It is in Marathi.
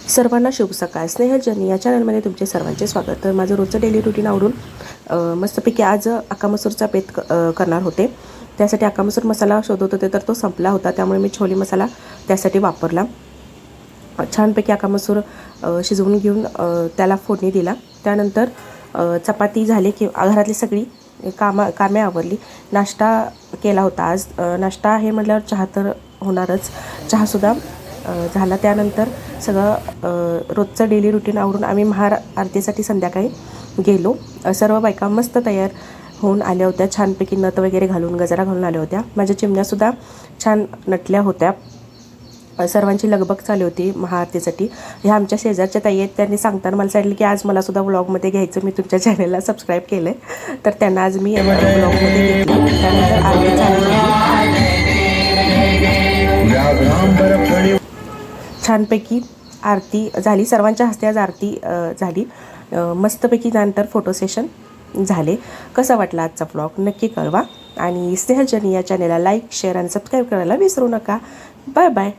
सर्वांना शुभ सकाळ. स्नेहजनी या चॅनलमध्ये तुमचे सर्वांचे स्वागत. तर माझं रोजचं डेली रुटीन आवरून मस्तपैकी आज अख्खा मसूरचा बेत करणार होते. त्यासाठी अख्खा मसूर मसाला शोधत होते, तर तो संपला होता. त्यामुळे मी छोले मसाला त्यासाठी वापरला. छानपैकी अख्खा मसूर शिजवून घेऊन त्याला फोडणी दिला. त्यानंतर चपाती झाली की घरातली सगळी कामे आवरली. नाश्ता केला होता आज. नाश्ता आहे म्हटल्यावर चहा तर होणारच. चहासुद्धा झाला. त्यानंतर सगळं रोजचं डेली रुटीन आवरून आम्ही महार आरतीसाठी संध्याकाळी गेलो. सर्व बायका मस्त तयार होऊन आल्या होत्या. छानपैकी नथ वगैरे घालून गजरा घालून आल्या होत्या. माझ्या चिमण्यासुद्धा छान नटल्या होत्या. सर्वांची लगबग चालू होती महाआरतीसाठी. ह्या आमच्या शेजारच्या ताई आहेत. त्यांनी सांगताना मला सांगितलं की आज मला सुद्धा व्लॉगमध्ये घ्यायचं. मी तुमच्या चॅनलला सबस्क्राईब केलं आहे, तर त्यांना आज मी व्लॉगमध्ये घेतलं. त्यानंतर आरती चालू झाली. छानपैकी आरती झाली. सर्वांच्या हस्ते आज आरती झाली मस्तपैकी. त्यानंतर फोटो सेशन झाले. कसा वाटला आजचा व्लॉग नक्की कळवा. आणि स्नेहजनी या चॅनलला लाईक, शेअर आणि सबस्क्राईब करायला विसरू नका. Bye bye.